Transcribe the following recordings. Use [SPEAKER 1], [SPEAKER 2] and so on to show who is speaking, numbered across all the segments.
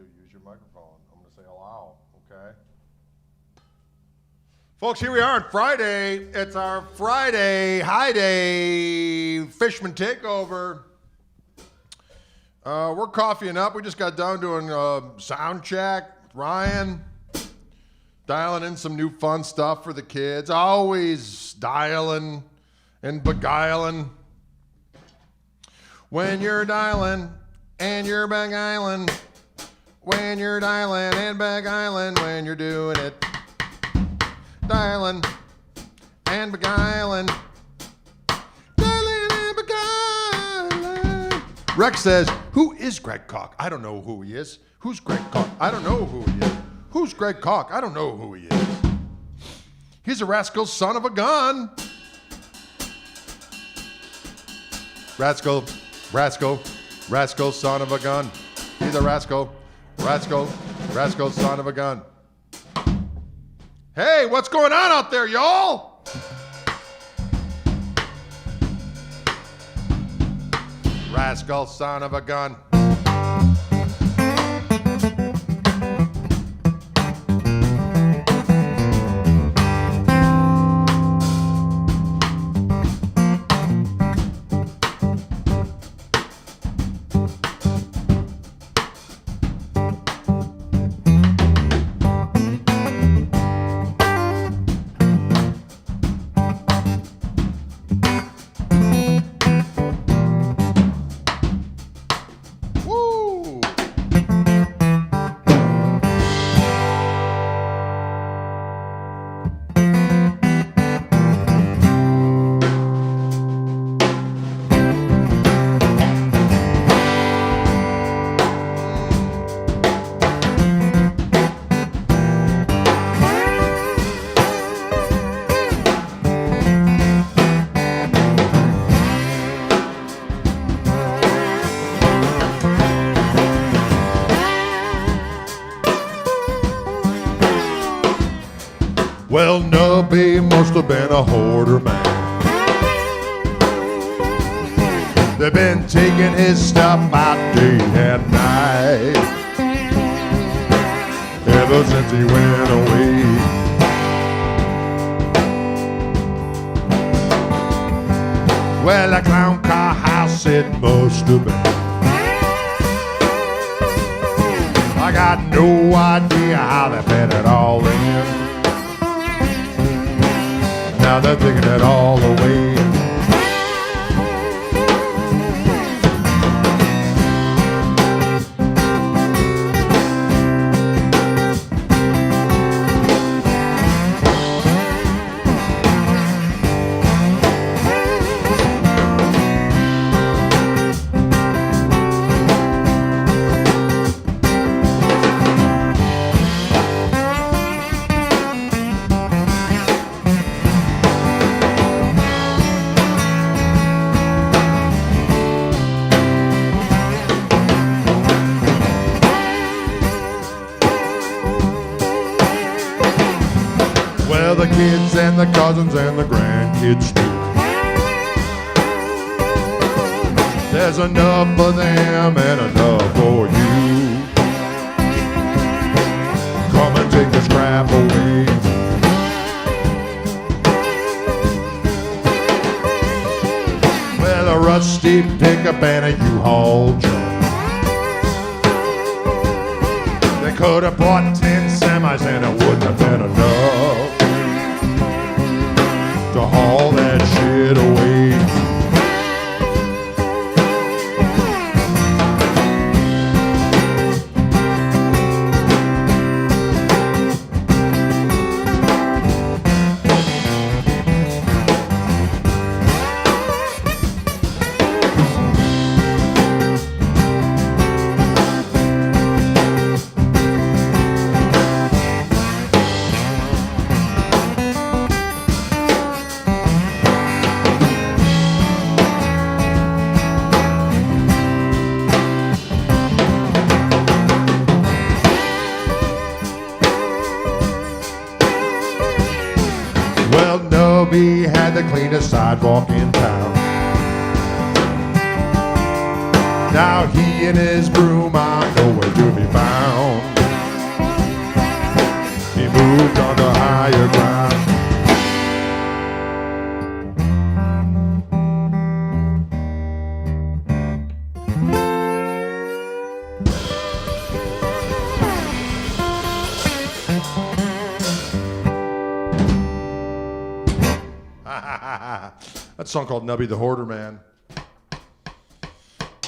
[SPEAKER 1] to. Use your microphone. I'm going to say allow, okay? Folks, here we are on Friday. It's our Friday high day Fishman Takeover. We're coffeeing up. We just got done doing sound check with Ryan. Dialing in some new fun stuff for the kids. Always dialing and beguiling. When you're dialing and you're beguiling. When you're dialing and beguiling. When you're doing it. Dialing and beguiling. Dialing and beguiling. Rex says, who is Greg Koch? I don't know who he is. Who's Greg Koch? I don't know who he is. Who's Greg Koch? I don't know who he is. He's a rascal son of a gun. Rascal son of a gun. He's a rascal son of a gun. Hey, what's going on out there, y'all? Rascal son of a gun. Well, Nubby must have been a hoarder man. They've been taking his stuff out day and night ever since he went away. Well, a clown car house it must have been. I got no idea how they fit it all in. Now they're taking it all away. Well, the kids and the cousins and the grandkids too. There's enough for them and enough for you. Come and take the scrap away. Well, a rusty pickup and a U-Haul truck. They could have bought 10 semis and it wouldn't have been enough to haul that shit away. Well, Nubby had the cleanest sidewalk in town. Now he and his broom are nowhere to be found. That song called Nubby the Hoarder Man.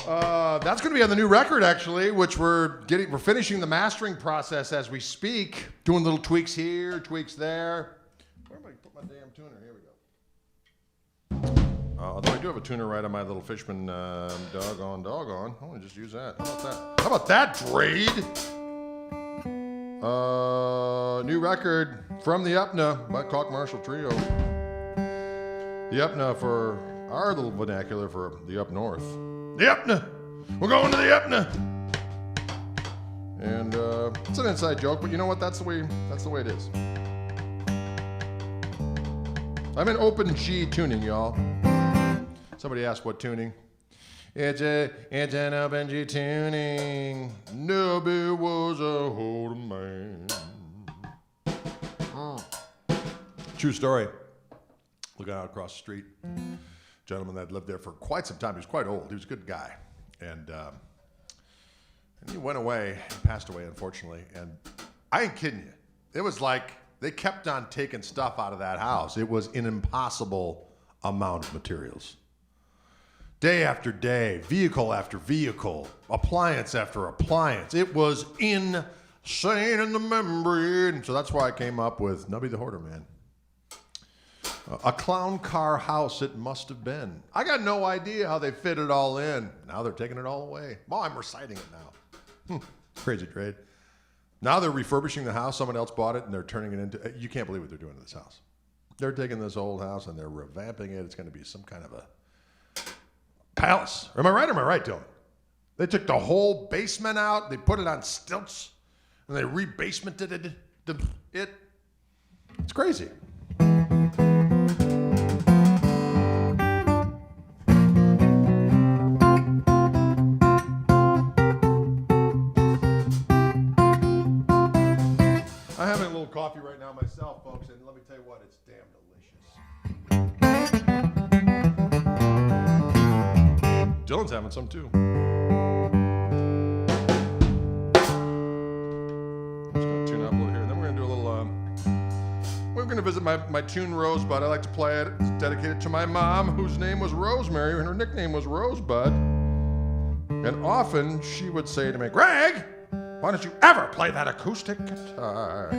[SPEAKER 1] That's going to be on the new record, actually, which we're finishing the mastering process as we speak, doing little tweaks here, tweaks there. Where am I put my damn tuner? Here we go. Although I do have a tuner right on my little Fishman doggone. I want to just use that. How about that, Drade? New record from the UPNA by Koch Marshall Trio. The UPNA for our little vernacular for the up north. The UPNA! We're going to the UPNA! And it's an inside joke, but you know what? That's the way it is. I'm in open G tuning, y'all. Somebody asked what tuning. It's an open G tuning. Nobody was a hoarder man. True story. Looking out across the street, gentleman that lived there for quite some time. He was quite old. He was a good guy, and he went away. He passed away, unfortunately. And I ain't kidding you. It was like they kept on taking stuff out of that house. It was an impossible amount of materials. Day after day, vehicle after vehicle, appliance after appliance. It was insane in the memory. And so that's why I came up with Nubby the Hoarder Man. A clown car house it must have been. I got no idea how they fit it all in. Now they're taking it all away. Well, I'm reciting it now. Crazy trade. Now they're refurbishing the house. Someone else bought it and they're turning it into, you can't believe what they're doing to this house. They're taking this old house and they're revamping it. It's going to be some kind of a palace. Am I right or am I right, Dylan? They took the whole basement out. They put it on stilts and they re-basemented it. It's crazy. Coffee right now myself, folks, and let me tell you what, it's damn delicious. Dylan's having some too. I'm just going to tune up a little here, and then we're going to do a little, we're going to visit my tune Rosebud. I like to play it. It's dedicated to my mom, whose name was Rosemary, and her nickname was Rosebud. And often she would say to me, Greg, why don't you ever play that acoustic guitar?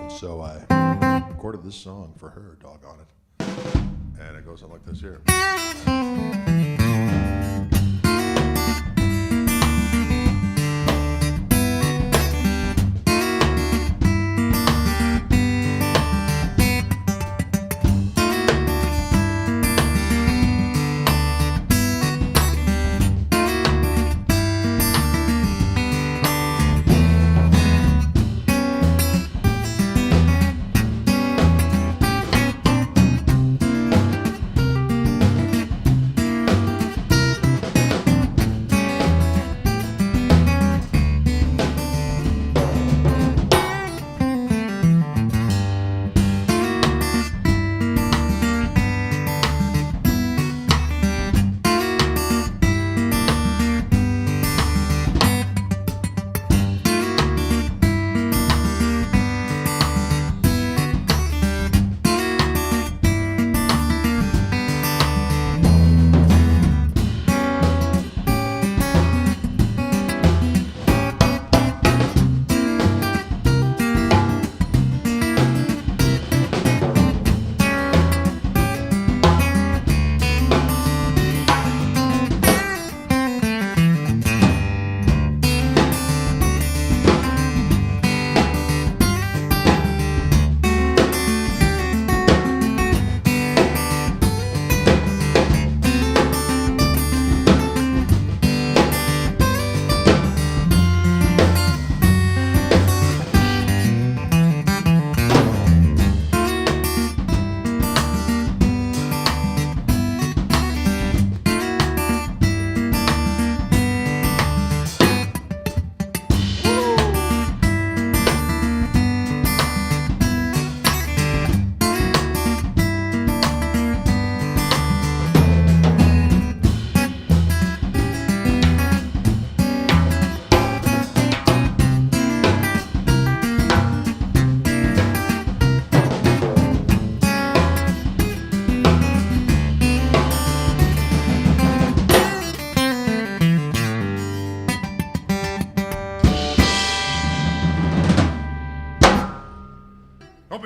[SPEAKER 1] So I recorded this song for her, doggone it. And it goes on like this here.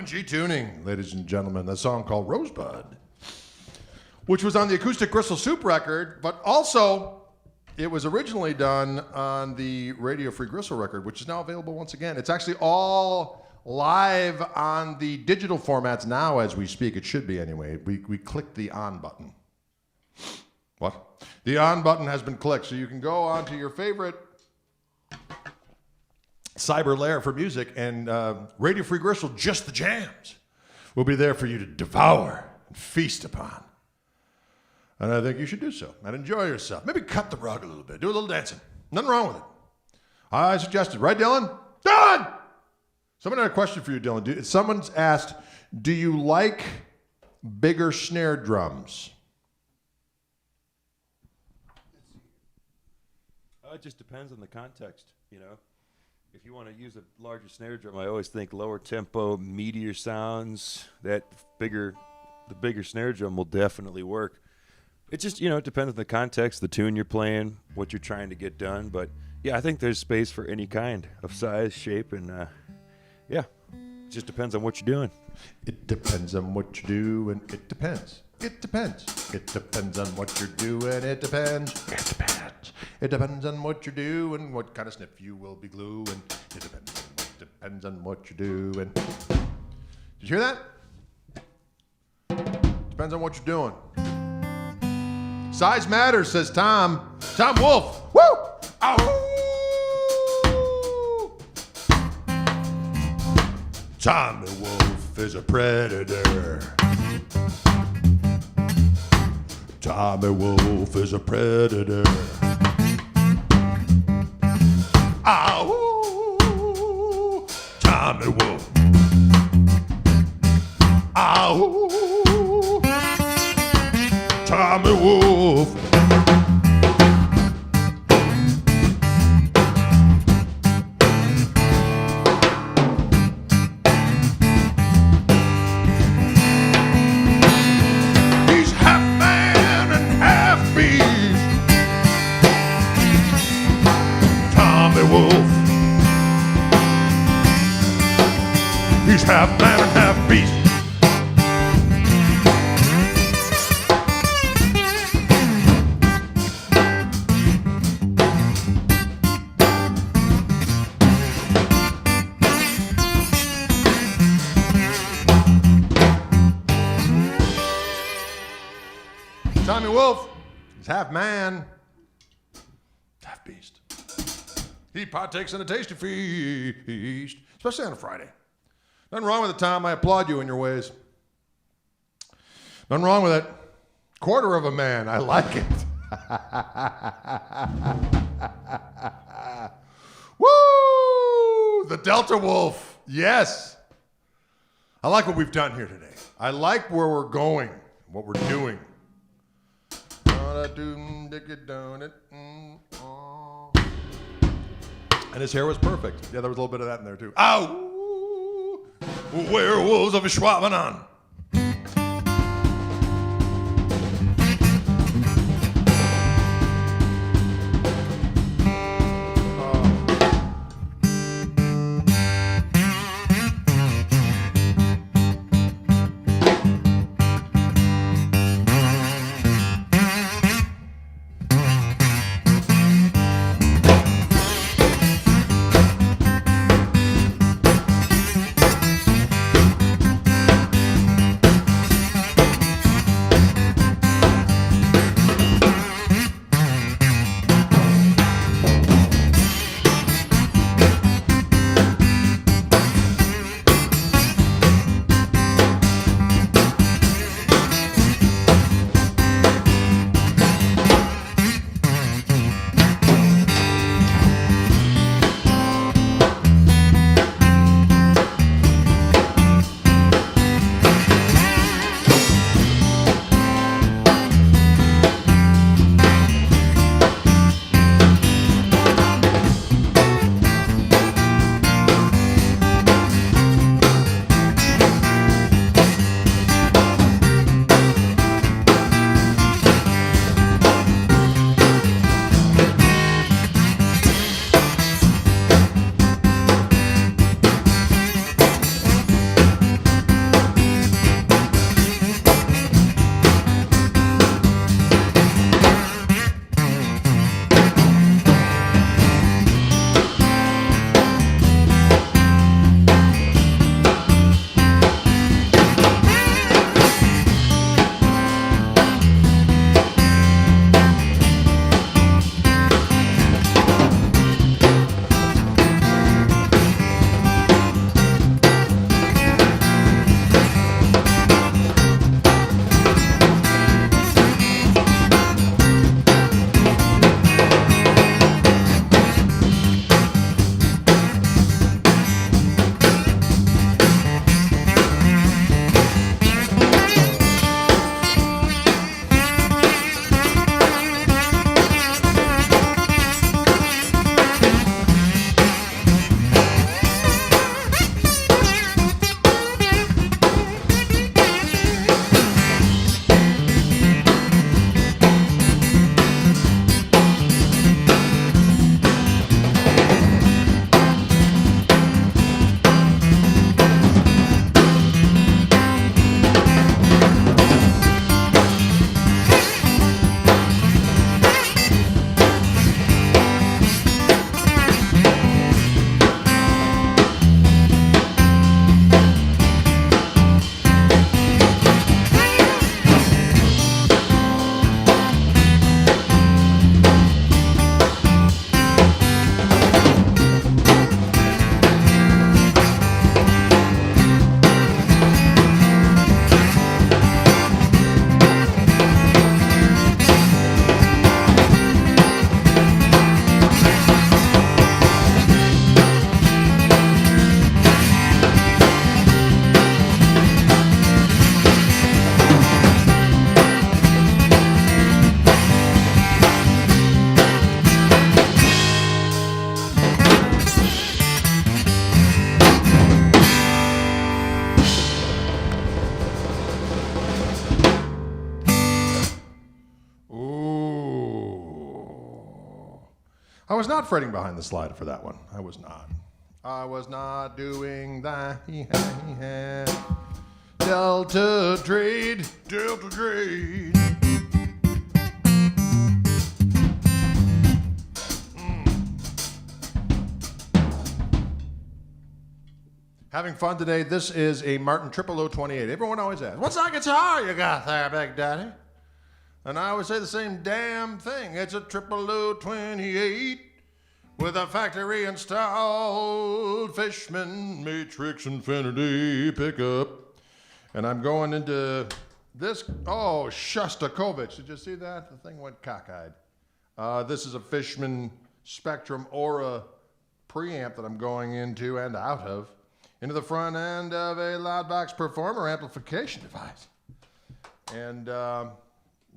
[SPEAKER 1] G tuning, ladies and gentlemen. A song called Rosebud, which was on the Acoustic Gristle Soup record, but also it was originally done on the Radio Free Gristle record, which is now available once again. It's actually all live on the digital formats now as we speak. It should be anyway. We clicked the on button. What? The on button has been clicked, so you can go onto your favorite cyber layer for music, and Radio Free Gristle, just the jams, will be there for you to devour and feast upon. And I think you should do so and enjoy yourself. Maybe cut the rug a little bit. Do a little dancing. Nothing wrong with it. I suggested. Right, Dylan? Dylan! Someone had a question for you, Dylan. Someone's asked, do you like bigger snare drums?
[SPEAKER 2] It just depends on the context, you know. If you want to use a larger snare drum, I always think lower tempo, meatier sounds. The bigger snare drum will definitely work. It just, it depends on the context, the tune you're playing, what you're trying to get done. But yeah, I think there's space for any kind of size, shape, and yeah, it just depends on what you're doing.
[SPEAKER 1] It depends on what you do, and it depends. It depends. It depends on what you're doing. It depends. It depends. It depends on what you do and what kind of sniff you will be gluing. It depends on what you do. And did you hear that? Depends on what you're doing. Size matters, says Tom. Tom Wolf. Woo! Ow! Tommy Wolf is a predator. Tommy Wolf is a predator. Ow! Tommy Wolf. Ow! Tommy Wolf. He's half man and half beast. Tommy Wolf. He's half man and half beast. Tommy Wolf is half man, half beast. He partakes in a tasty feast, especially on a Friday. Nothing wrong with it, Tom. I applaud you in your ways. Nothing wrong with it. Quarter of a man. I like it. Woo! The Delta Wolf. Yes. I like what we've done here today. I like where we're going, what we're doing. And his hair was perfect. Yeah, there was a little bit of that in there too. Ow! Werewolves of Schwabenon. was not fretting behind the slide for that one. I was not. I was not doing that. Delta trade. Delta trade. Having fun today. This is a Martin 00028. Everyone always asks, what's that guitar you got there, Big Daddy? And I always say the same damn thing. It's a 00028 with a factory installed Fishman Matrix Infinity pickup. And I'm going into this. Oh, Shostakovich. Did you see that? The thing went cockeyed. This is a Fishman Spectrum Aura preamp that I'm going into and out of. Into the front end of a Loudbox Performer amplification device. And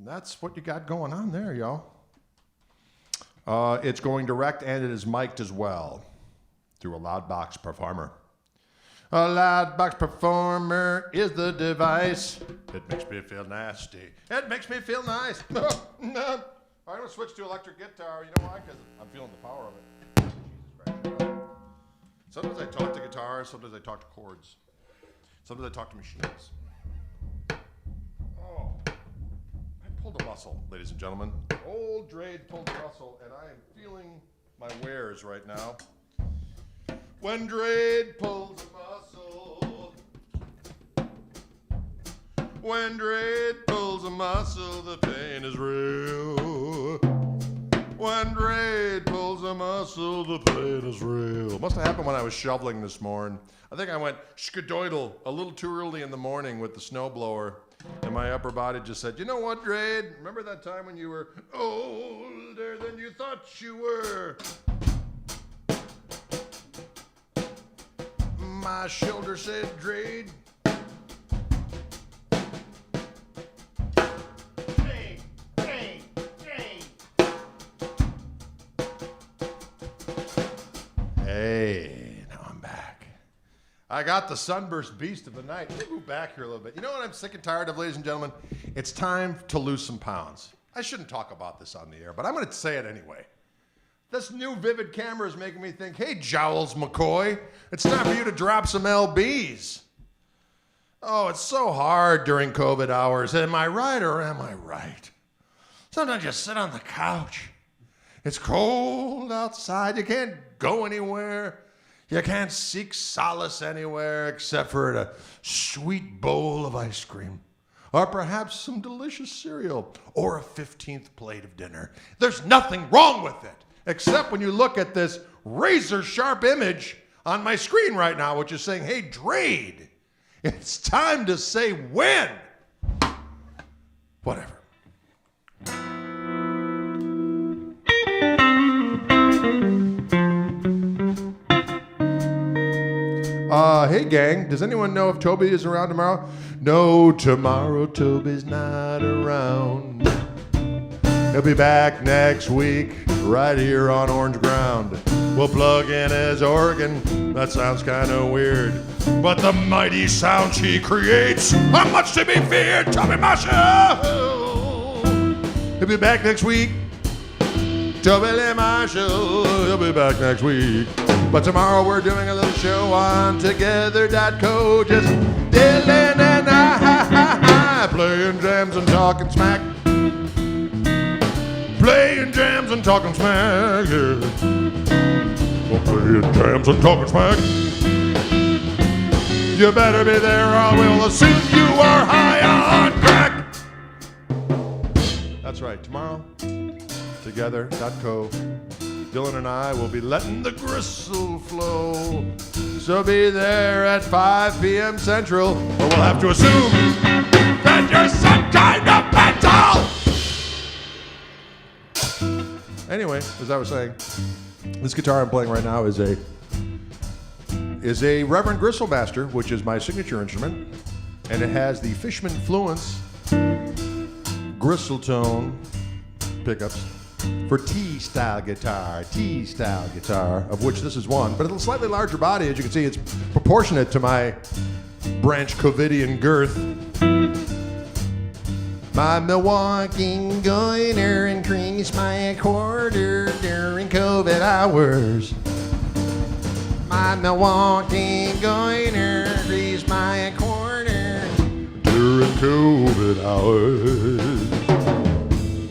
[SPEAKER 1] that's what you got going on there, y'all. It's going direct and it is mic'd as well through a Loudbox Performer. A Loudbox Performer is the device. It makes me feel nasty. It makes me feel nice. No. I'm going to switch to electric guitar. You know why? Because I'm feeling the power of it. Jesus Christ. Sometimes I talk to guitars, sometimes I talk to chords. Sometimes I talk to machines. Oh, I pulled a muscle, ladies and gentlemen. Old Drade pulled a muscle, and I am feeling my wares right now. When Drade pulls a muscle, when Drade pulls a muscle, the pain is real. When Drade pulls a muscle, the pain is real. Must have happened when I was shoveling this morning. I think I went skadoidle a little too early in the morning with the snowblower, and my upper body just said, you know what, Drade? Remember that time when you were older than you thought you were? My shoulder said, Drade. Hey, now I'm back. I got the sunburst beast of the night. Let me move back here a little bit. You know what I'm sick and tired of, ladies and gentlemen? It's time to lose some pounds. I shouldn't talk about this on the air, but I'm going to say it anyway. This new Vivid camera is making me think, hey, Jowls McCoy, it's time for you to drop some LBs. Oh, it's so hard during COVID hours. Am I right or am I right? Sometimes you sit on the couch. It's cold outside. You can't go anywhere. You can't seek solace anywhere except for a sweet bowl of ice cream. Or perhaps some delicious cereal. Or a 15th plate of dinner. There's nothing wrong with it. Except when you look at this razor-sharp image on my screen right now, which is saying, hey, Drade, it's time to say when. Whatever. Hey gang, does anyone know if Toby is around tomorrow? No, tomorrow Toby's not around. He'll be back next week, right here on Orange Ground. We'll plug in his organ, that sounds kinda weird. But the mighty sounds he creates are much to be feared, Toby Marshall! He'll be back next week. Toby Lee Marshall, he'll be back next week. But tomorrow we're doing a little show on Together.co. Just Dylan and I playing jams and talking smack. Playing jams and talking smack, yeah. Well, playing jams and talking smack. You better be there or we'll assume you are high on crack. That's right, tomorrow, Together.co. Dylan and I will be letting the gristle flow. So be there at 5 p.m. Central, or we'll have to assume that you're some kind of mental. Anyway, as I was saying, this guitar I'm playing right now is a Reverend Gristlemaster, which is my signature instrument, and it has the Fishman Fluence Gristle-tone pickups for T-style guitar, of which this is one, but a slightly larger body. As you can see, it's proportionate to my branch Covidian girth. My Milwaukee goiter increased by a quarter during COVID hours. My Milwaukee goiter increased by a quarter during COVID hours.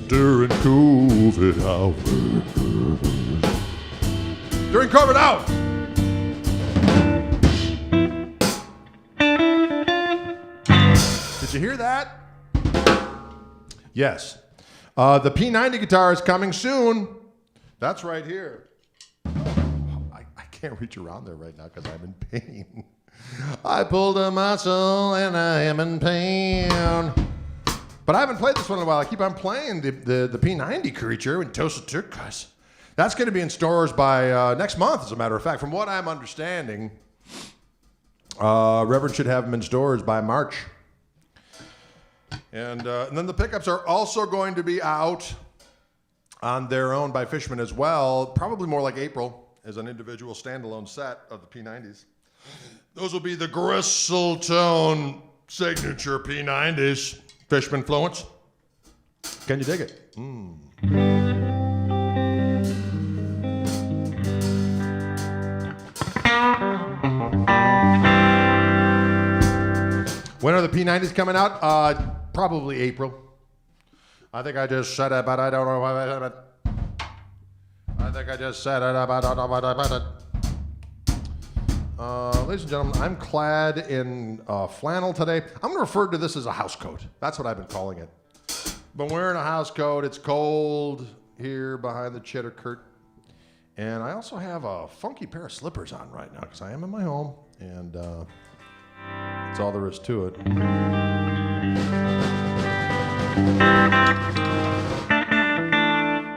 [SPEAKER 1] During COVID hours. During COVID hours. Did you hear that? Yes. The P90 guitar is coming soon. That's right here. I can't reach around there right now because I'm in pain. I pulled a muscle and I am in pain. But I haven't played this one in a while. I keep on playing the P90 creature in Tosa Turcos. That's going to be in stores by next month, as a matter of fact. From what I'm understanding, Reverend should have them in stores by March. And then the pickups are also going to be out on their own by Fishman as well, probably more like April, as an individual standalone set of the P90s. Those will be the Gristle-tone signature P90s, Fishman Fluence. Can you dig it? When are the P90s coming out? Probably April. I think I just said it, but I don't know why I said it. I think I just said it, but I don't know what I said it. Ladies and gentlemen, I'm clad in flannel today. I'm going to refer to this as a house coat. That's what I've been calling it. Been wearing a house coat. It's cold here behind the cheddar curtain. And I also have a funky pair of slippers on right now because I am in my home. And that's all there is to it.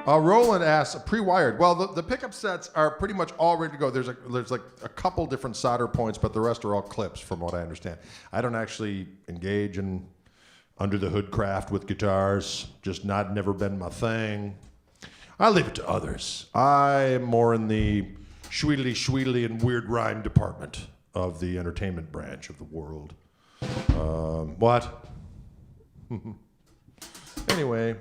[SPEAKER 1] Roland asks, pre-wired. Well, the pickup sets are pretty much all ready to go. There's like a couple different solder points, but the rest are all clips, from what I understand. I don't actually engage in under the hood craft with guitars. Just never been my thing. I leave it to others. I'm more in the shweedly and weird rhyme department of the entertainment branch of the world. What? Anyway,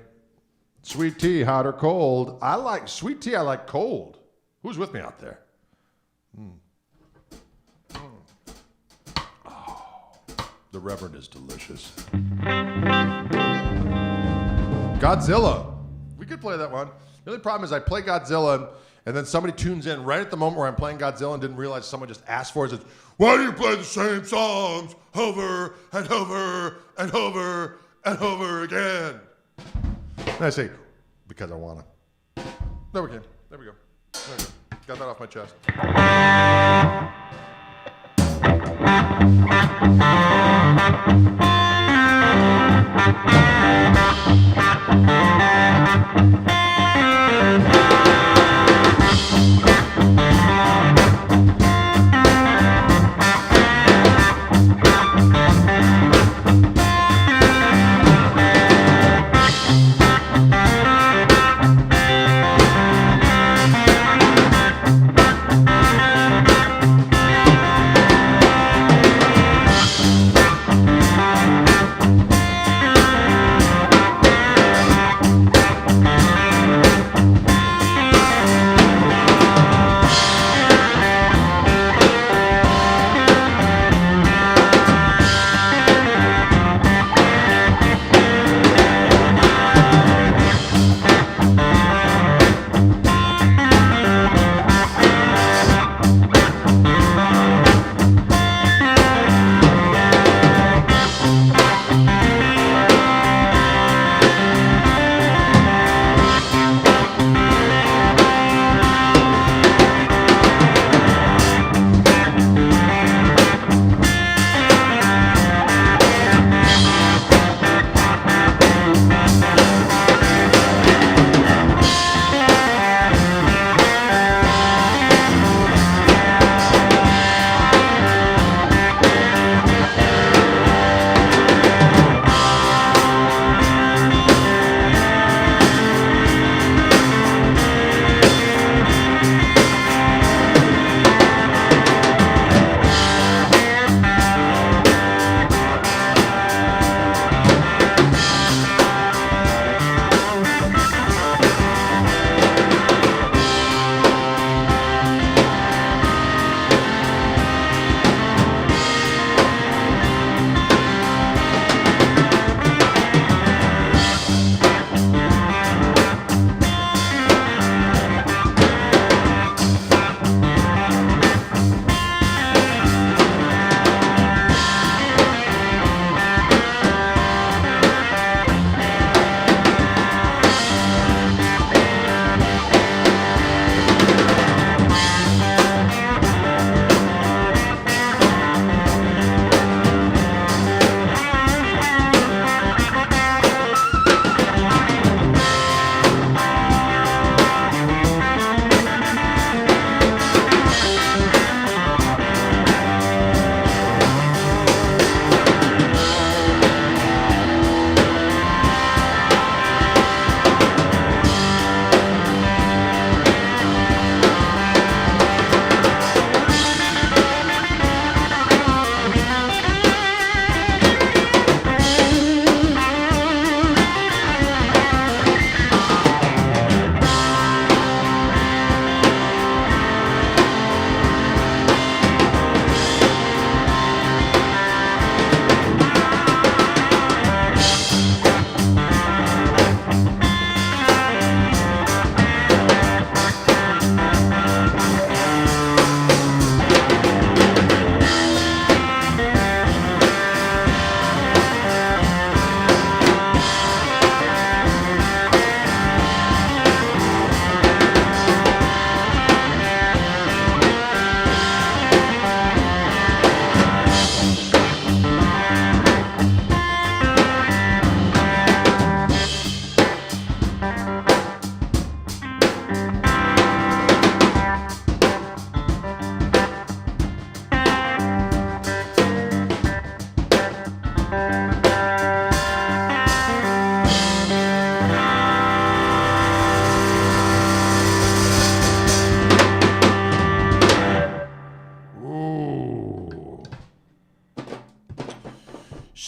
[SPEAKER 1] sweet tea, hot or cold? I like sweet tea. I like cold. Who's with me out there? Oh, the Reverend is delicious. Godzilla. We could play that one. The only problem is I play Godzilla and then somebody tunes in right at the moment where I'm playing Godzilla and didn't realize someone just asked for it. Says, why do you play the same songs over and over and over and over again? And I say, because I want to. There we go. There we go. Got that off my chest.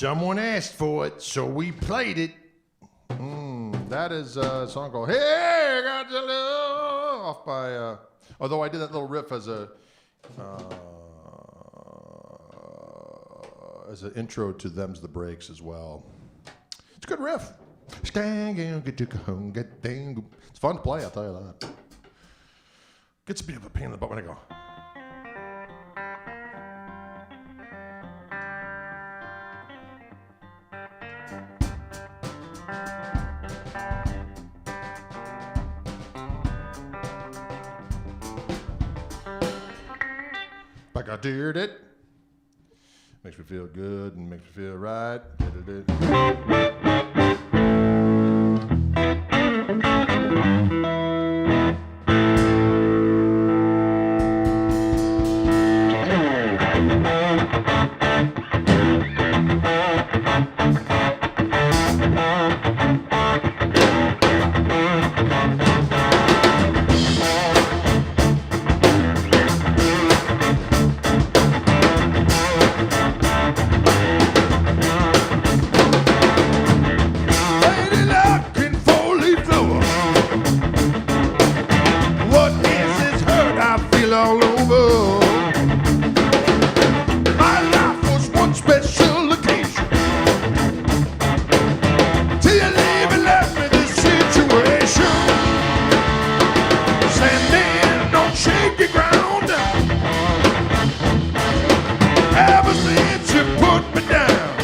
[SPEAKER 1] Someone asked for it, so we played it. That is a song called Hey, Got Your Love, off by, although I did that little riff as an intro to Them's the Breaks as well. It's a good riff. It's fun to play, I'll tell you that. Gets a bit of a pain in the butt when I go. Like I did it. Makes me feel good and makes me feel right. All over. My life was one special occasion till you leave and left me this situation. Standing on shaky ground ever since you put me down.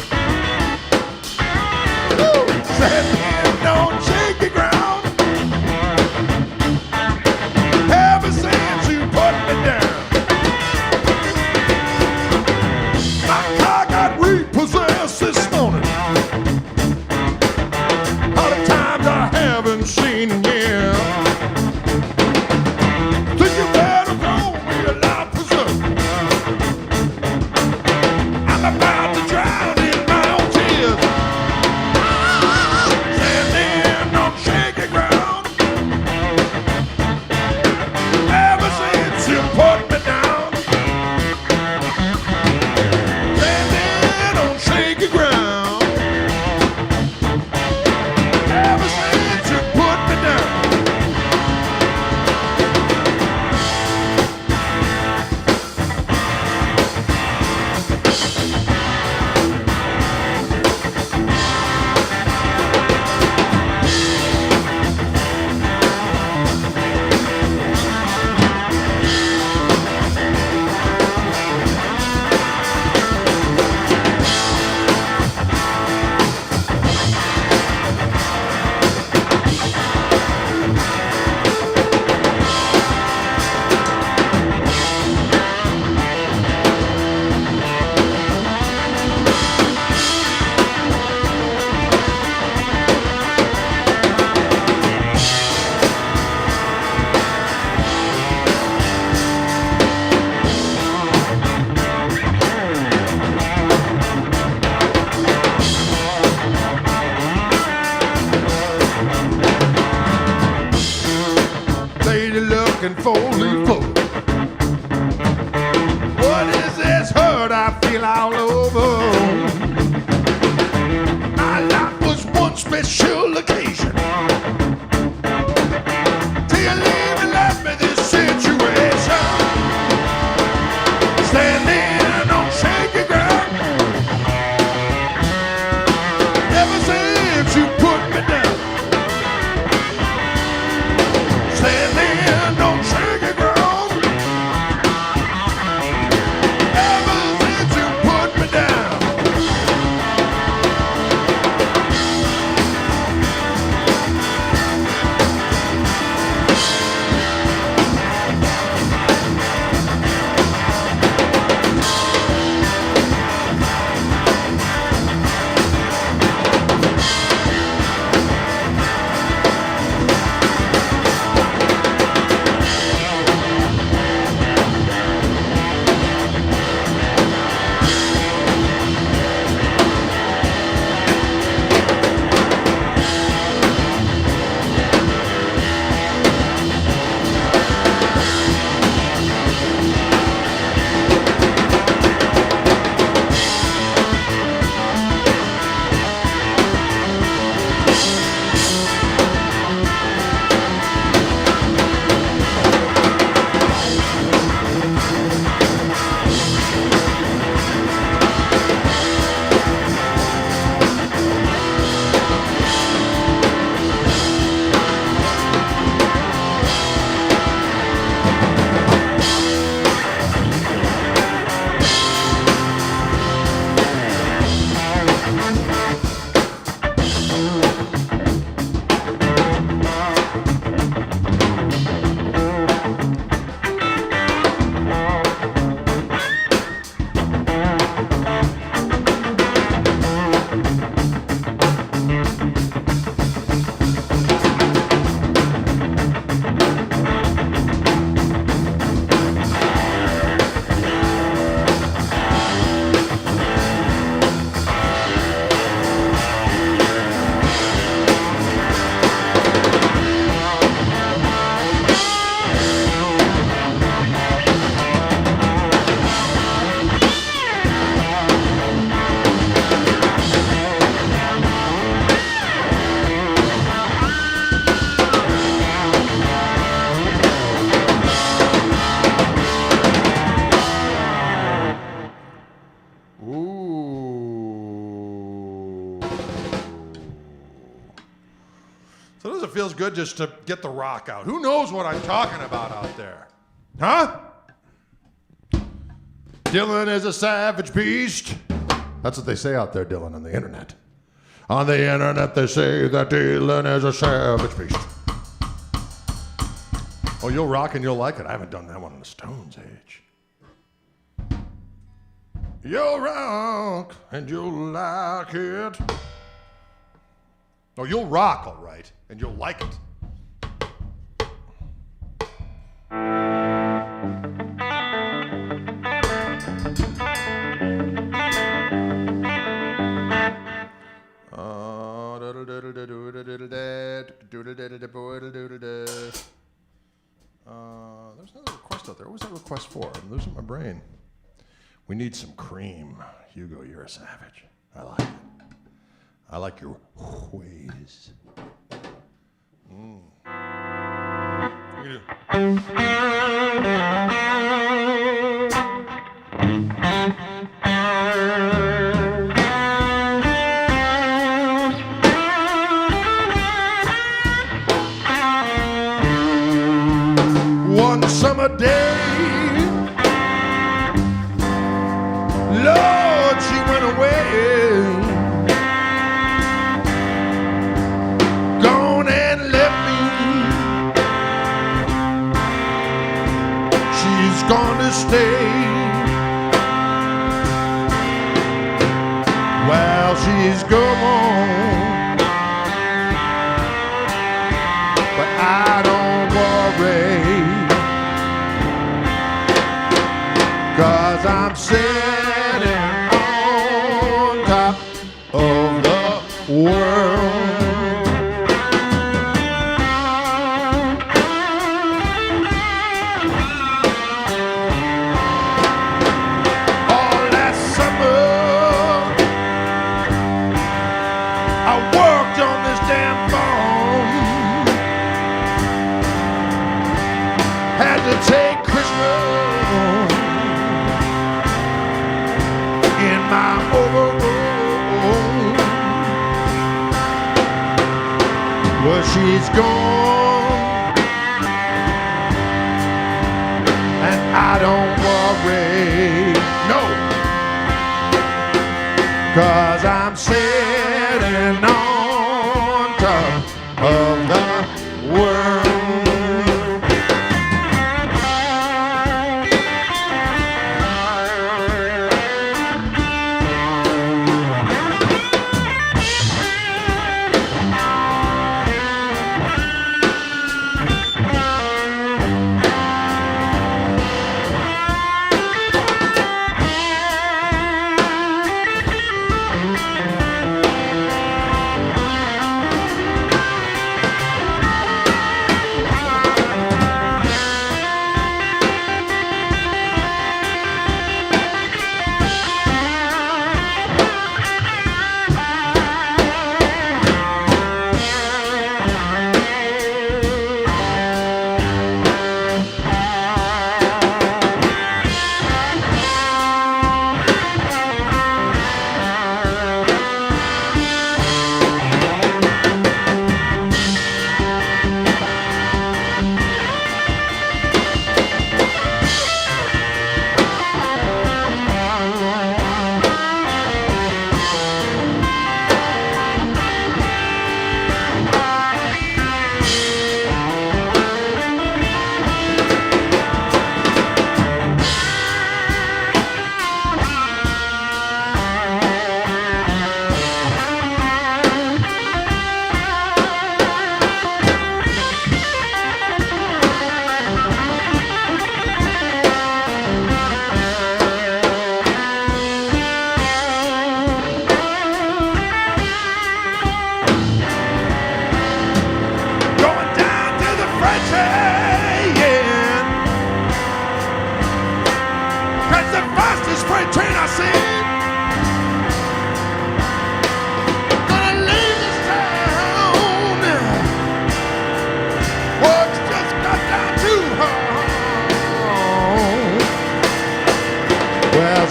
[SPEAKER 1] Standing on shaky ground ever since you put me down. it feels good just to get the rock out. Who knows what I'm talking about out there? Huh? Dylan is a savage beast. That's what they say out there, Dylan, on the internet. On the internet, they say that Dylan is a savage beast. Oh, you'll rock and you'll like it. I haven't done that one in the Stones Age. You'll rock and you'll like it. Oh, you'll rock, all right, and you'll like it. There's another request out there. What was that request for? I'm losing my brain. We need some cream. Hugo, you're a savage. I like it. I like your ways. One summer day, Lord, she went away. Gone and left me. She's gone to stay. Well, she's gone, but I don't worry. 'Cause I'm sitting on top of the world. All last summer, I worked on this damn phone. Had to take Christmas in my overall. Well, she's gone, and I don't worry, no, 'cause I'm sitting on top of the world.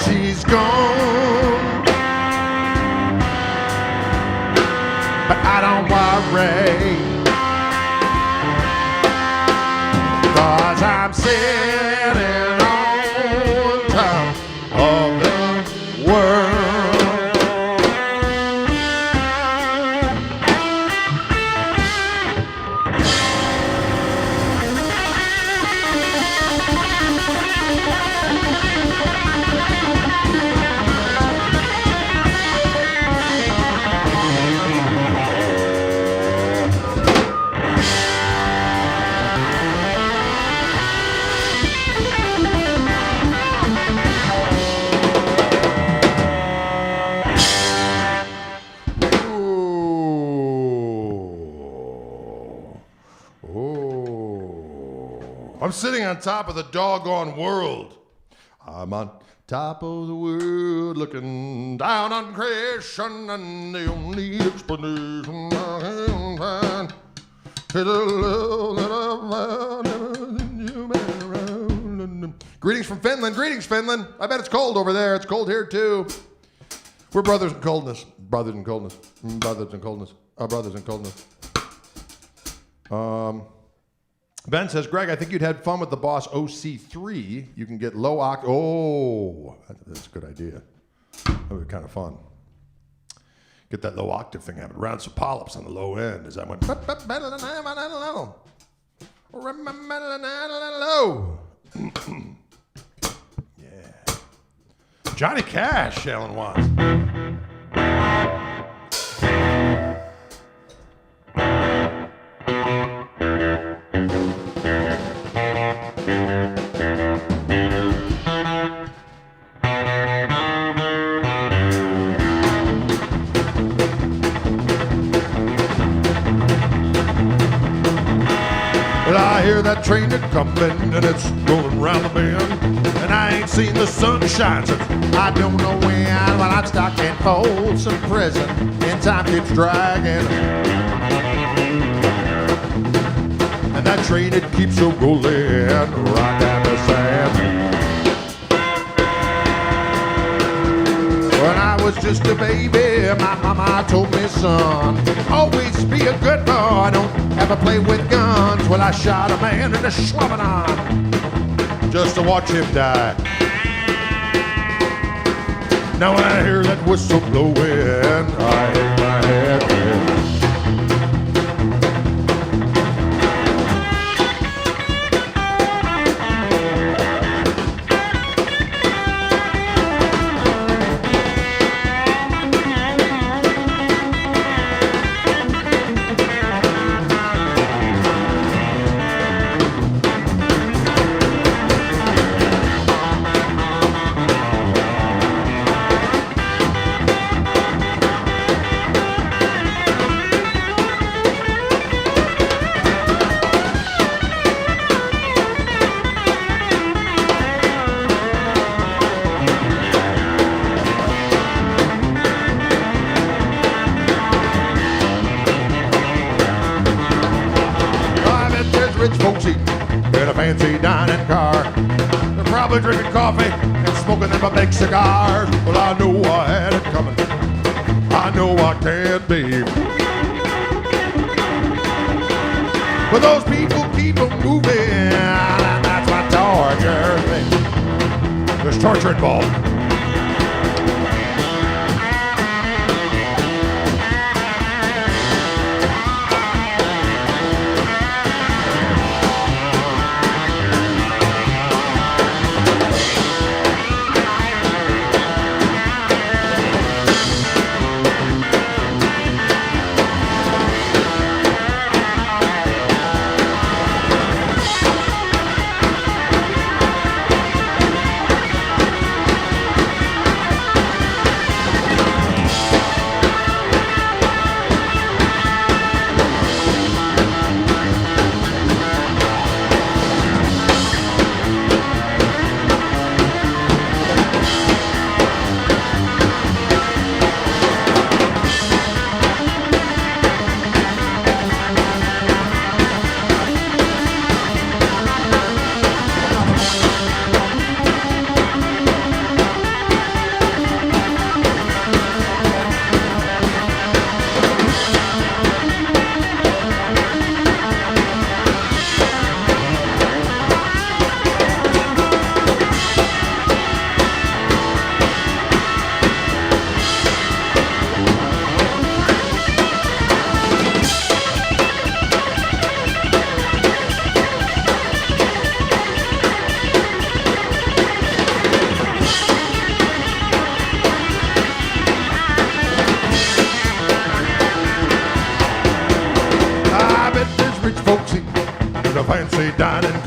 [SPEAKER 1] She's gone, but I don't worry, sitting on top of the world. I'm sitting on top of the doggone world. I'm on top of the world looking down on creation, and the only explanation I can find is the love that I found in you, man. Greetings from Finland. Greetings, Finland. I bet it's cold over there. It's cold here, too. We're brothers in coldness. Brothers in coldness. Brothers in coldness. Brothers in coldness. Ben says, Greg, I think you'd had fun with the Boss OC3. You can get low oct. Oh, that's a good idea. That would be kind of fun. Get that low octave thing out. Round some polyps on the low end as I went. Yeah. Johnny Cash, Alan wants. I hear that train a-comin' and it's rolling round the bend, and I ain't seen the sunshine since I don't know when. While I'm stuck in Folsom Prison and time keeps dragging, and that train it keeps a rolling right down the sand. When I was just a baby, my mama told me, son, always be a good boy, don't ever play with guns. Well, I shot a man in the Schwabenon just to watch him die. Now when I hear that whistle blowing, I hang my head. Drinking coffee and smoking them big cigars. Well, I know I had it coming. I know I can't be. But those people keep on moving, and that's my torture thing. There's torture involved.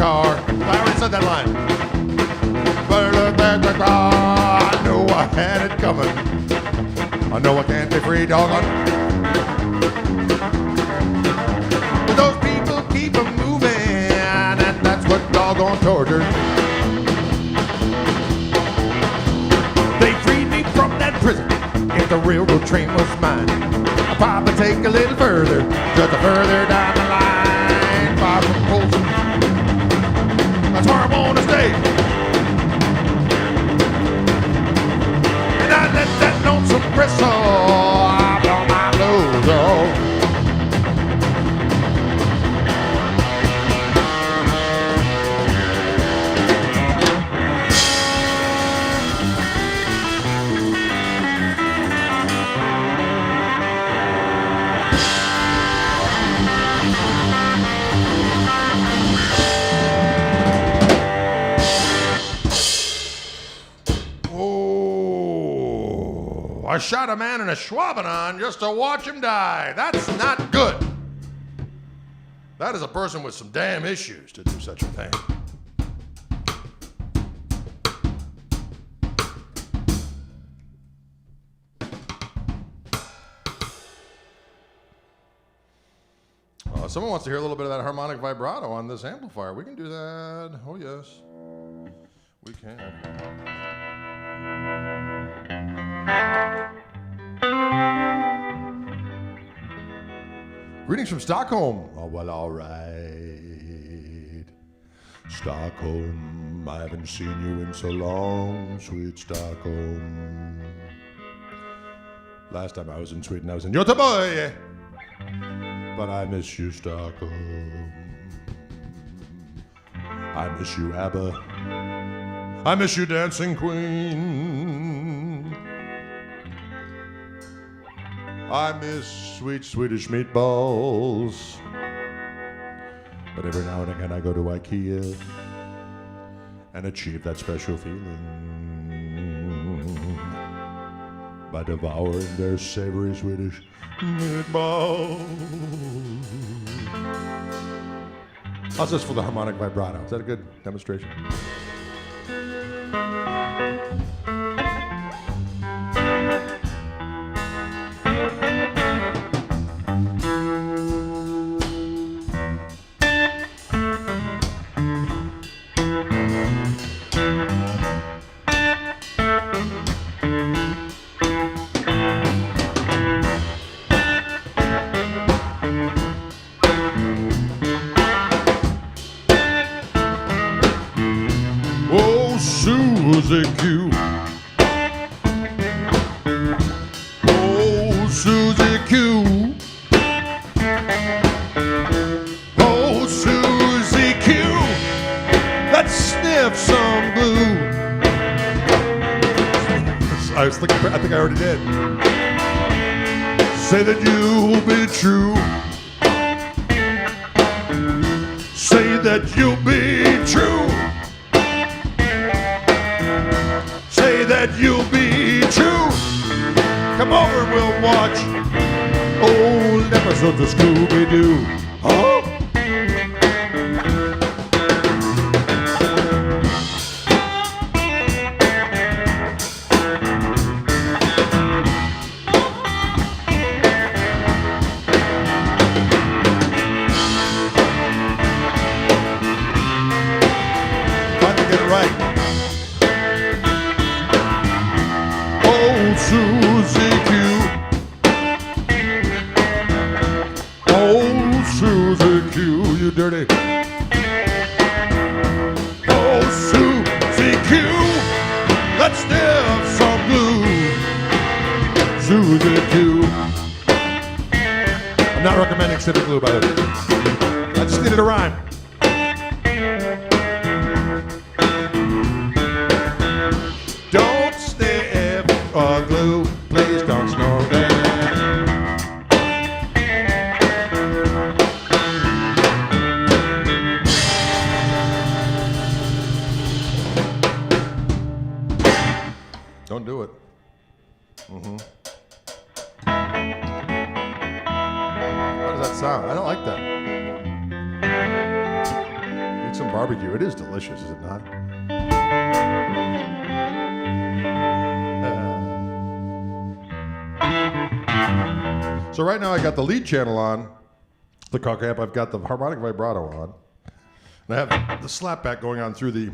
[SPEAKER 1] car. I already said that line. I know I had it coming. I know I can't be free, doggone. But those people keep a moving, and that's what doggone torture. They freed me from that prison. If the railroad train was mine, I'd probably take a little further, just further down the line. Far from Colson, that's where I want to stay. And I let that lonesome bristle, I blow my nose off. I shot a man in a Schwabenon just to watch him die. That's not good. That is a person with some damn issues to do such a thing. Someone wants to hear a little bit of that harmonic vibrato on this amplifier. We can do that. Oh, yes. We can. Greetings from Stockholm. Oh, well, all right. Stockholm, I haven't seen you in so long, sweet Stockholm. Last time I was in Sweden, I was in Göteborg. But I miss you, Stockholm. I miss you, ABBA. I miss you, Dancing Queen. I miss sweet Swedish meatballs. But every now and again I go to IKEA and achieve that special feeling by devouring their savory Swedish meatballs. How's this for the harmonic vibrato? Is that a good demonstration? Susie Q. Oh, Susie Q. Oh, Susie Q. Let's sniff some glue. I was thinking, I think I already did. Say that you'll be true. Say that you'll be true. That you'll be true. Come over and we'll watch old episodes of Scooby-Doo. Oh. Finally get it right. Susie Q. Oh, Susie Q, you dirty. Oh, Susie Q. Let's sniff some glue. Susie Q. I'm not recommending sniffing glue, by the way. I just needed a rhyme. Don't sniff glue, please don't snore there. Don't do it. How does that sound? I don't like that. Need some barbecue. It is delicious, is it not? So right now I got the lead channel on the Koch amp. I've got the harmonic vibrato on. And I have the slapback going on through the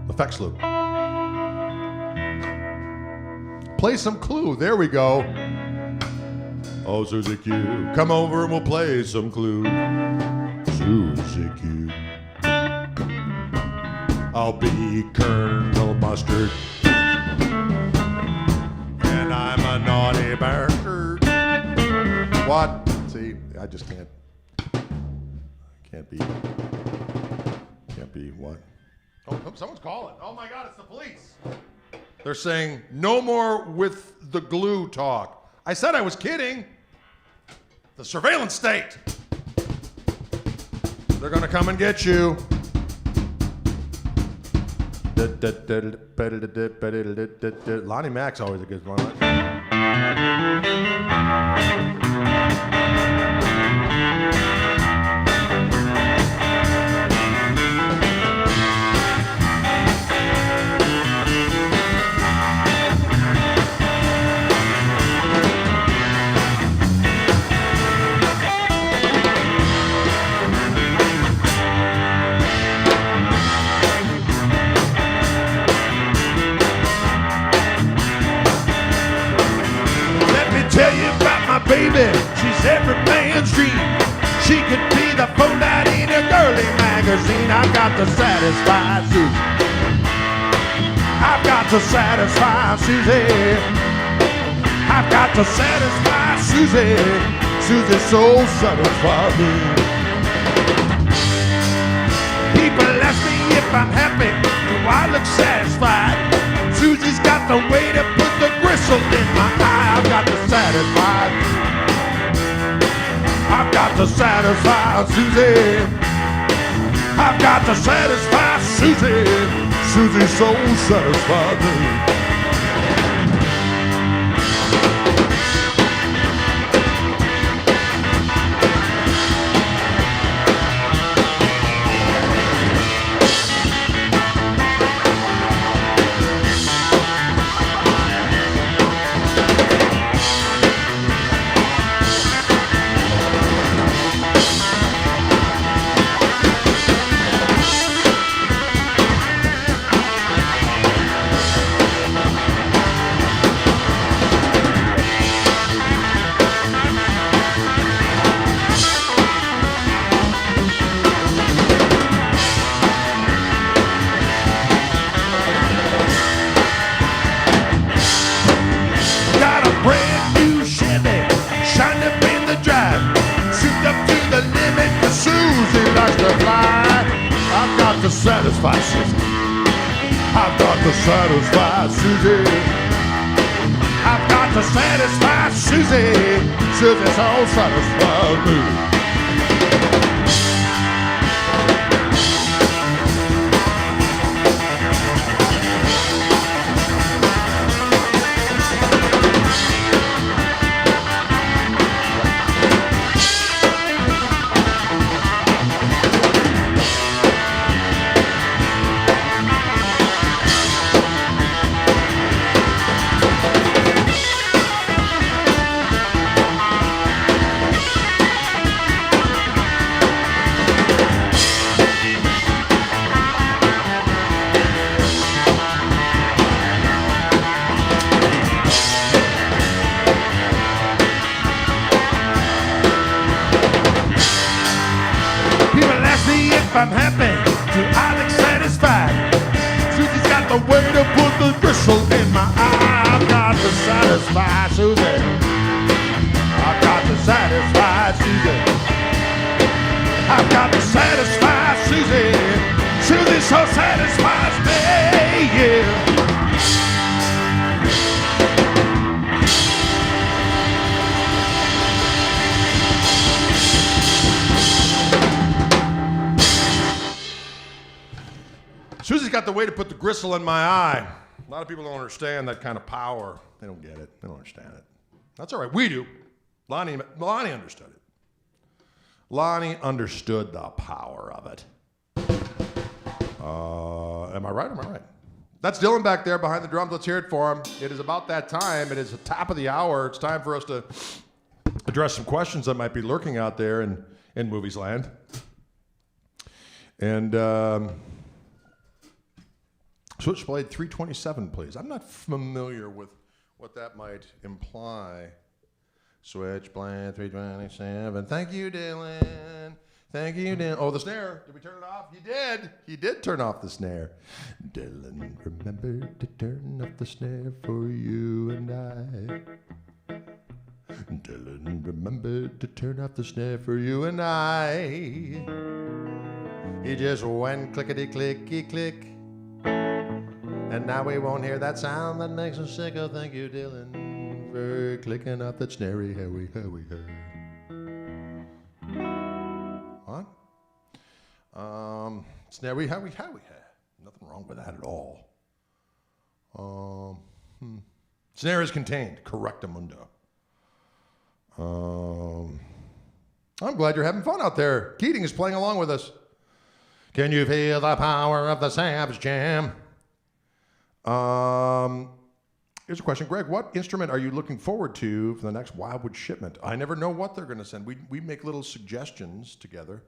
[SPEAKER 1] effects loop. Play some Clue. There we go. Oh, Susie Q, come over and we'll play some Clue. Susie Q. I'll be Colonel Mustard. And I'm a naughty bastard. What? See, I just can't be what? Oh, someone's calling. Oh my God, it's the police. They're saying, no more with the glue talk. I said I was kidding. The surveillance state. They're gonna come and get you. Lonnie Mac's always a good one. Baby, she's every man's dream. She could be the phone that in a girly magazine. I've got to satisfy Susie. I've got to satisfy Susie. I've got to satisfy Susie. Susie's so satisfied me. People ask me if I'm happy. Do I look satisfied? Susie's got the way to put the gristle in my eye. I've got to satisfy. I've got to satisfy Susie. I've got to satisfy Susie. Susie's so satisfied me. Satisfy Susie. I've got to satisfy Susie. I've got to satisfy Susie. Susie's all satisfied me. I'm happy, I look satisfied. Susie's got the way to put the gristle in my eye. I've got to satisfy Susie. I've got to satisfy Susie. I've got to satisfy Susie. Susie so satisfies me, yeah. Susie's got the way to put the gristle in my eye. A lot of people don't understand that kind of power. They don't get it. They don't understand it. That's all right. We do. Lonnie understood it. Lonnie understood the power of it. Am I right? Am I right? That's Dylan back there behind the drums. Let's hear it for him. It is about that time. It is the top of the hour. It's time for us to address some questions that might be lurking out there in movies land. And Switchblade 327, please. I'm not familiar with what that might imply. Switchblade 327. Thank you, Dylan. Thank you, Dylan. Oh, the snare. Did we turn it off? He did. He did turn off the snare. Dylan remembered to turn off the snare for you and I. Dylan remembered to turn off the snare for you and I. He just went clickety-clicky-click. And now we won't hear that sound that makes us sick. Oh, thank you, Dylan, for clicking off that snarey howie. What? Snarey howie. Nothing wrong with that at all. Snare is contained. Correctamundo. I'm glad you're having fun out there. Keating is playing along with us. Can you feel the power of the Savage Jam? Here's a question. Greg, what instrument are you looking forward to for the next Wildwood shipment? I never know what they're going to send. We make little suggestions together,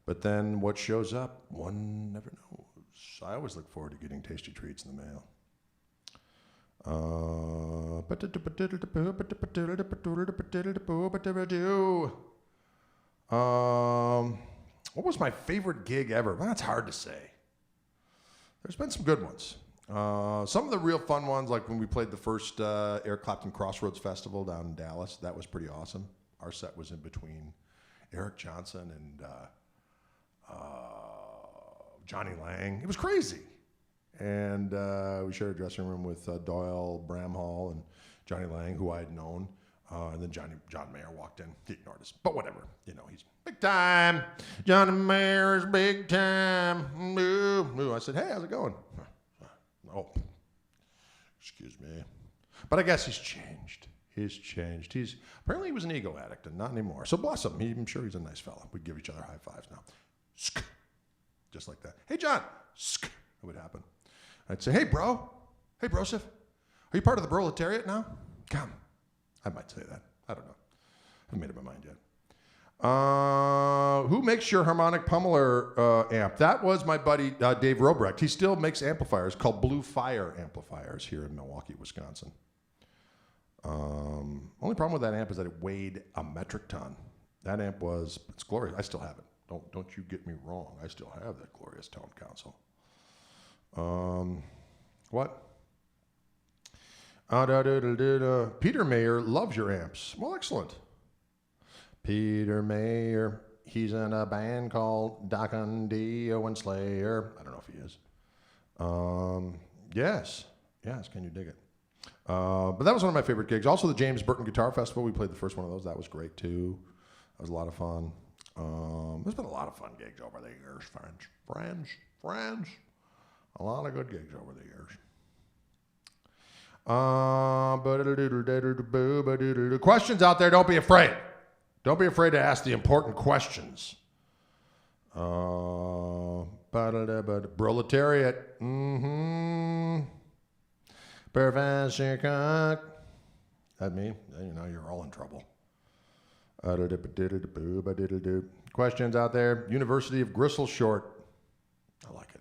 [SPEAKER 1] but then what shows up, one never knows. I always look forward to getting tasty treats in the mail. What was my favorite gig ever? Well, that's hard to say. There's been some good ones. Some of the real fun ones, like when we played the first Eric Clapton Crossroads Festival down in Dallas, that was pretty awesome. Our set was in between Eric Johnson and Johnny Lang. It was crazy. And we shared a dressing room with Doyle Bramhall and Johnny Lang, who I had known. And then John Mayer walked in. He ignored us. But whatever. You know, he's big time. Johnny Mayer's big time. I said, hey, how's it going? Oh, excuse me. But I guess he's changed. Apparently he was an ego addict and not anymore. So bless him. I'm sure he's a nice fella. We'd give each other high fives now. Just like that. Hey, John. That would happen. I'd say, hey, bro. Hey, brosif. Are you part of the proletariat now? Come. I might say that. I don't know. I haven't made up my mind yet. Who makes your harmonic pummeler amp? That was my buddy Dave Robrecht. He still makes amplifiers called Blue Fire amplifiers here in Milwaukee, Wisconsin. Only problem with that amp is that it weighed a metric ton. That amp it's glorious. I still have it. Don't you get me wrong. I still have that glorious tone console. What? Peter Mayer loves your amps. Well, excellent. Peter Mayer, he's in a band called Doc and Dio and Slayer. I don't know if he is. Yes, can you dig it? But that was one of my favorite gigs. Also, the James Burton Guitar Festival. We played the first one of those. That was great, too. That was a lot of fun. There's been a lot of fun gigs over the years, friends. A lot of good gigs over the years. Questions out there, don't be afraid. Don't be afraid to ask the important questions. Proletariat. Professor Koch. That me? You know, you're all in trouble. Questions out there. University of Gristle short. I like it.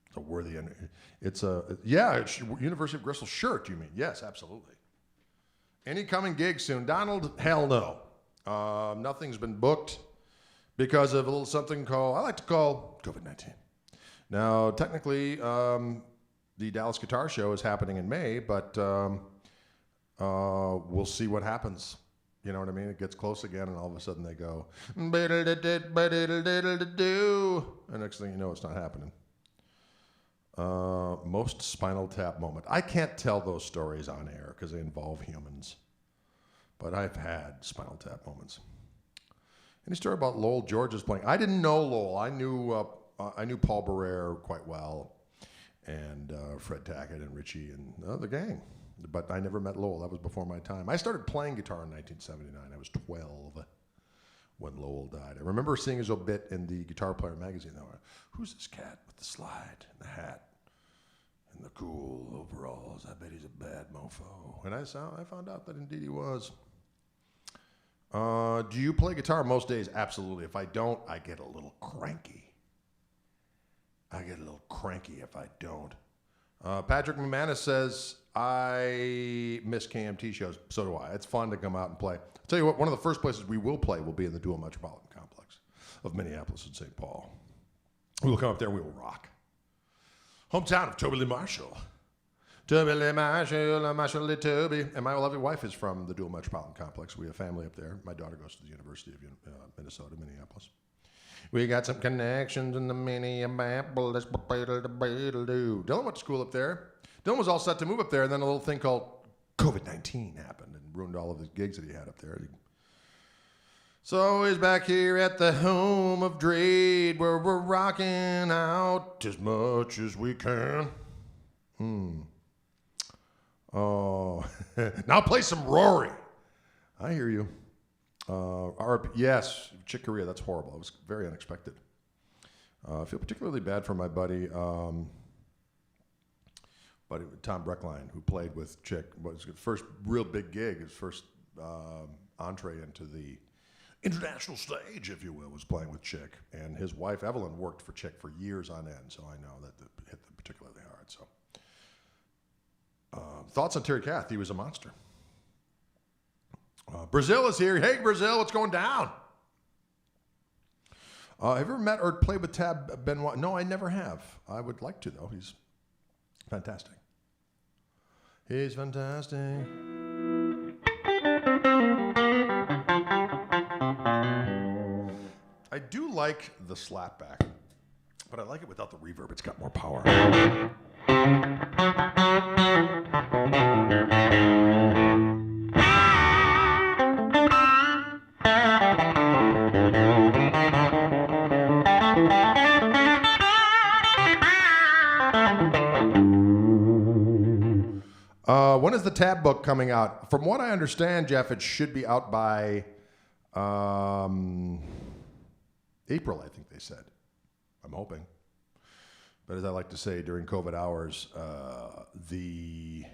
[SPEAKER 1] It's a worthy. It's University of Gristle shirt. You mean? Yes, absolutely. Any coming gig soon? Donald? Hell no. Nothing's been booked because of a little something I like to call COVID-19. Now, technically, the Dallas Guitar Show is happening in May, but we'll see what happens. You know what I mean? It gets close again, and all of a sudden they go, and next thing you know, it's not happening. Most Spinal Tap moment. I can't tell those stories on air because they involve humans, but I've had Spinal Tap moments. Any story about Lowell George's playing? I didn't know Lowell. I knew Paul Barrere quite well, and Fred Tackett and Richie and the gang. But I never met Lowell. That was before my time. I started playing guitar in 1979. I was 12 when Lowell died. I remember seeing his obit in the Guitar Player magazine. Though, who's this cat with the slide and the hat and the cool overalls? I bet he's a bad mofo. And I found out that indeed he was. Do you play guitar most days? Absolutely. If I don't, I get a little cranky. If I don't. Patrick McManus says, I miss KMT shows. So do I. It's fun to come out and play. I'll tell you what, one of the first places we will play will be in the Dual Metropolitan Complex of Minneapolis and St. Paul. We will come up there and we will rock. Hometown of Toby Lee Marshall. Toby Lee Marshall, Marshall Lee Toby. And my lovely wife is from the Dual Metropolitan Complex. We have family up there. My daughter goes to the University of Minnesota, Minneapolis. We got some connections in the Minneapolis. Dylan went to school up there. Dylan was all set to move up there, and then a little thing called COVID-19 happened and ruined all of his gigs that he had up there. So he's back here at the home of Drade, where we're rocking out as much as we can. Oh, now play some Rory. I hear you. Yes, Chick Corea, that's horrible. It was very unexpected. I feel particularly bad for my buddy Tom Breckline, who played with Chick. Was his first real big gig, his first entree into the international stage, if you will, was playing with Chick. And his wife, Evelyn, worked for Chick for years on end, so I know that it hit them particularly hard. So, thoughts on Terry Kath? He was a monster. Brazil is here. Hey, Brazil, what's going down? Have you ever met or played with Tab Benoit? No, I never have. I would like to, though. He's fantastic. He's fantastic. I do like the slapback, but I like it without the reverb. It's got more power. When is the Tab book coming out? From what I understand, Jeff, it should be out by April, I think they said. I'm hoping. But as I like to say during COVID hours, the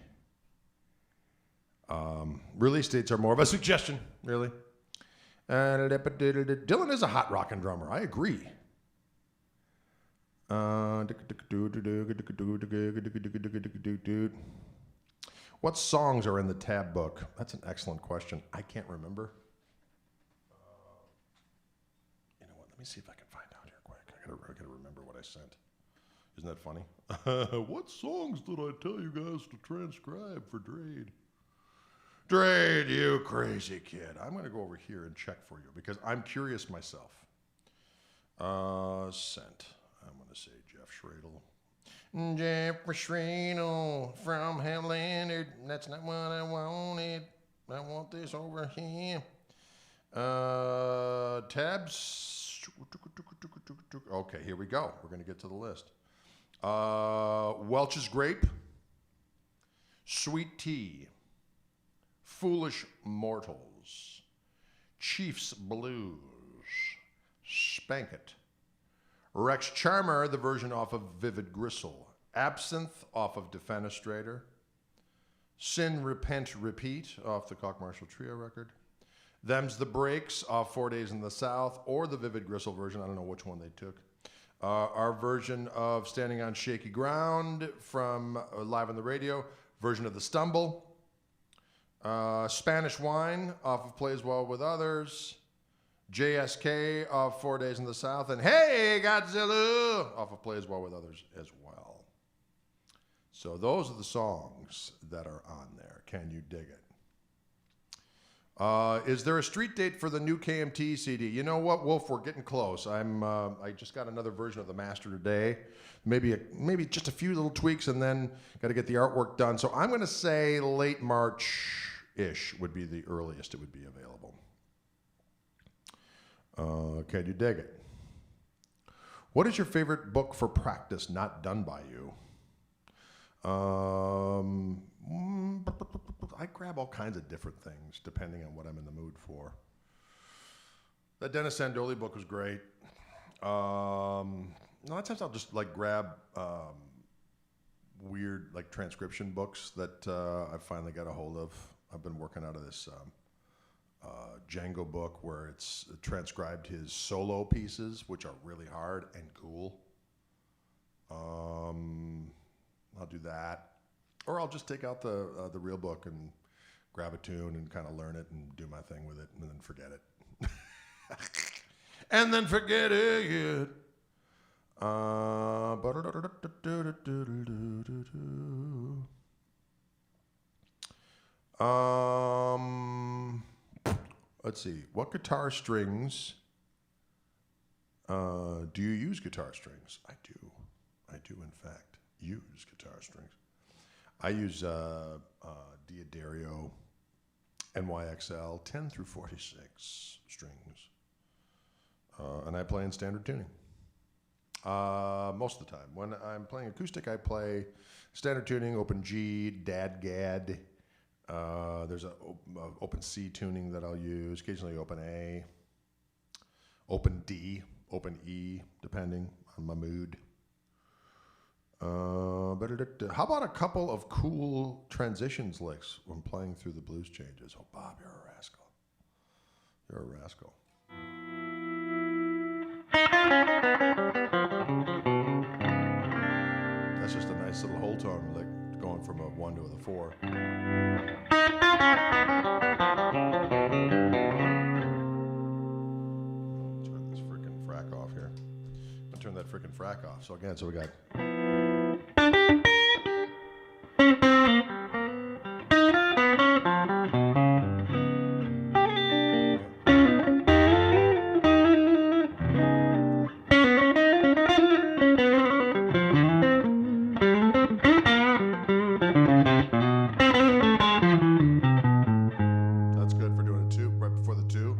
[SPEAKER 1] release dates are more of a suggestion, really. Dylan is a hot rockin' drummer. I agree. What songs are in the Tab book? That's an excellent question. I can't remember. You know what? Let me see if I can find out here quick. I gotta remember what I sent. Isn't that funny? What songs did I tell you guys to transcribe for Drade? Drade, you crazy kid. I'm going to go over here and check for you because I'm curious myself. Sent. I'm going to say Jeff Schradel. Jeffrey Schradel from Ham Leonard. That's not what I wanted. I want this over here. Tabs. Okay, here we go. We're going to get to the list. Welch's Grape. Sweet Tea. Foolish Mortals. Chief's Blues. Spank It. Rex Charmer, the version off of Vivid Gristle. Absinthe off of Defenestrator. Sin, Repent, Repeat off the Koch Marshall Trio record. Them's the Breaks off 4 Days in the South, or the Vivid Gristle version. I don't know which one they took. Our version of Standing on Shaky Ground from Live on the Radio. Version of The Stumble. Spanish Wine off of Plays Well with Others. JSK off 4 Days in the South. And Hey Godzilla off of Plays Well with Others as well. So those are the songs that are on there. Can you dig it? Is there a street date for the new KMT CD? You know what, Wolf? We're getting close. I just got another version of the master today. Maybe just a few little tweaks, and then got to get the artwork done. So I'm going to say late March-ish would be the earliest it would be available. Can you dig it? What is your favorite book for practice not done by you? I grab all kinds of different things depending on what I'm in the mood for. That Dennis Sandoli book was great. A lot of times I'll just like grab weird like transcription books that I finally got a hold of. I've been working out of this Django book where it's transcribed his solo pieces, which are really hard and cool. I'll do that, or I'll just take out the real book and grab a tune and kind of learn it and do my thing with it, and then forget it. And then forget it. Let's see. What guitar strings do you use guitar strings? I do. I do, in fact, use guitar strings. I use D'Addario NYXL 10 through 46 strings. And I play in standard tuning. Most of the time. When I'm playing acoustic, I play standard tuning, open G, DAD-GAD. There's an open C tuning that I'll use, occasionally open A, open D, open E, depending on my mood. How about a couple of cool transitions licks when playing through the blues changes? Oh, Bob, you're a rascal. You're a rascal. That's just a nice little whole tone, like going from a 1 to a 4. Turn this freaking frack off here. I'll turn that freaking frack off. So again, we got. That's good for doing a 2 right before the 2.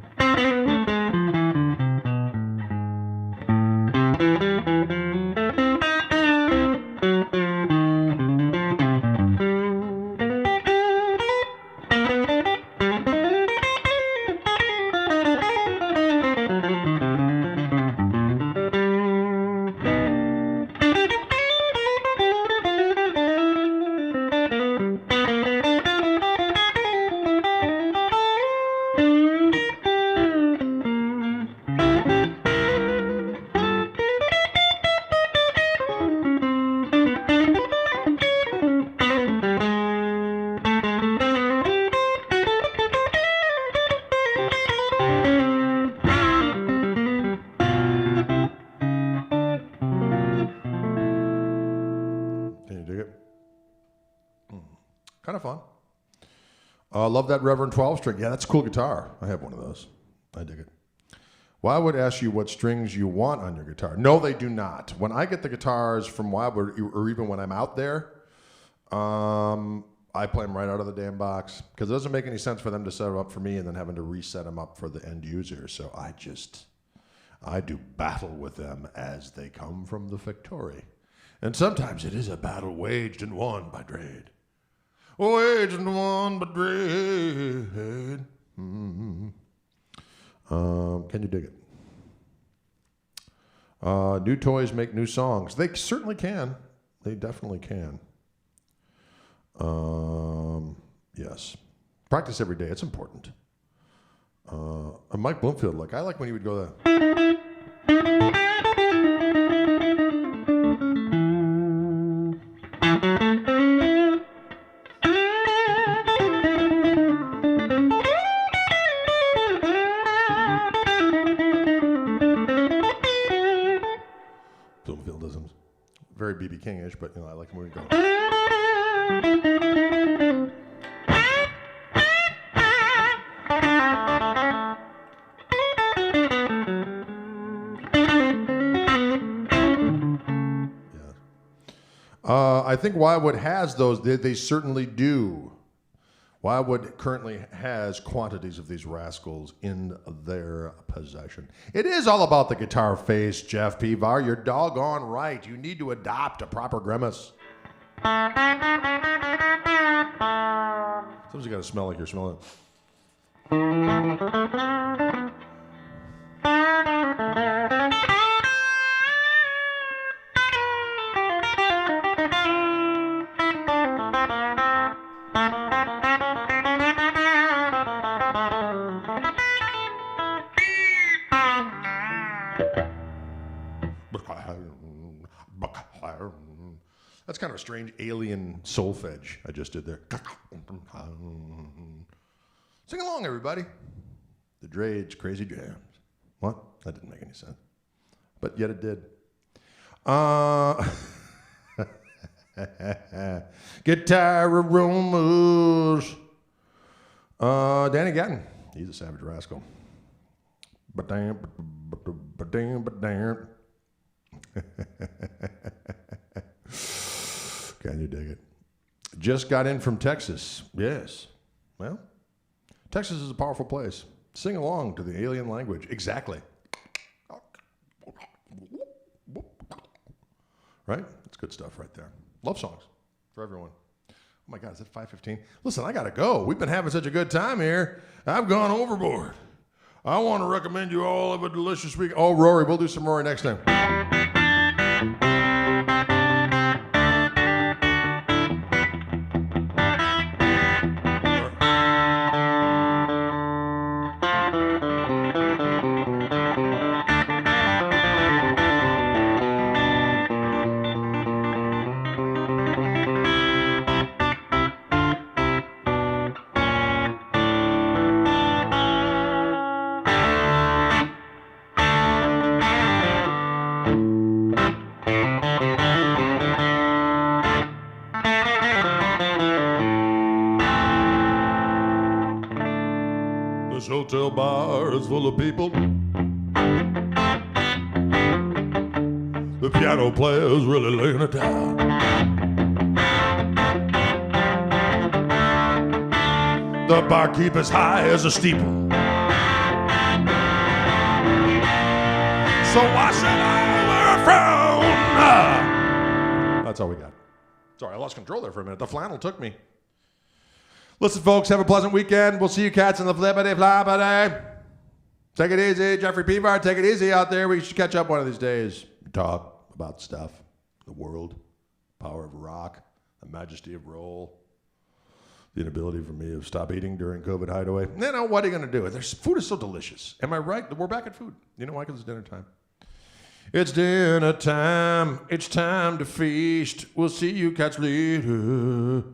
[SPEAKER 1] Can you dig it? Kind of fun. Love that Reverend 12 string. Yeah, that's a cool guitar. I have one of those. I dig it. Wildwood asks you what strings you want on your guitar. No, they do not. When I get the guitars from Wildwood, or even when I'm out there, I play them right out of the damn box because it doesn't make any sense for them to set them up for me and then having to reset them up for the end user. So I do battle with them as they come from the factory. And sometimes it is a battle waged and won by Drade. Waged and won by Drade. Mm-hmm. Can you dig it? New toys make new songs. They certainly can. They definitely can. Yes. Practice every day. It's important. Mike Bloomfield, I like when he would go there. Bloomfieldisms. Very B.B. King-ish, but I like when we go. I think Wildwood has those. They certainly do. Wildwood currently has quantities of these rascals in their possession. It is all about the guitar face, Jeff Pivar. You're doggone right. You need to adopt a proper grimace. Sometimes you got to smell like you're smelling. That's kind of a strange alien solfege I just did there. Sing along, everybody. The Drade's Crazy Jams. What? That didn't make any sense. But yet it did. Guitar aromas. Danny Gatton. He's a savage rascal. Ba-dam, ba-dam, ba-dam. Can you dig it? Just got in from Texas. Yes. Well, Texas is a powerful place. Sing along to the alien language. Exactly. Right? That's good stuff right there. Love songs for everyone. Oh my God, is it 5:15? Listen, I got to go. We've been having such a good time here. I've gone overboard. I want to recommend you all have a delicious week. Oh, Rory, we'll do some Rory next time. This hotel bar is full of people. The piano player's really laying it down. The barkeeper's high as a steeple. So why should I wear a frown? That's all we got. Sorry, I lost control there for a minute. The flannel took me. Listen, folks, have a pleasant weekend. We'll see you cats in the flippity floppity. Take it easy. Jeffrey Peavard, take it easy out there. We should catch up one of these days. Talk about stuff, the world, power of rock, the majesty of roll, the inability for me to stop eating during COVID hideaway. You know, what are you going to do? Food is so delicious. Am I right? We're back at food. You know why? Because it's dinner time. It's dinner time. It's time to feast. We'll see you cats later.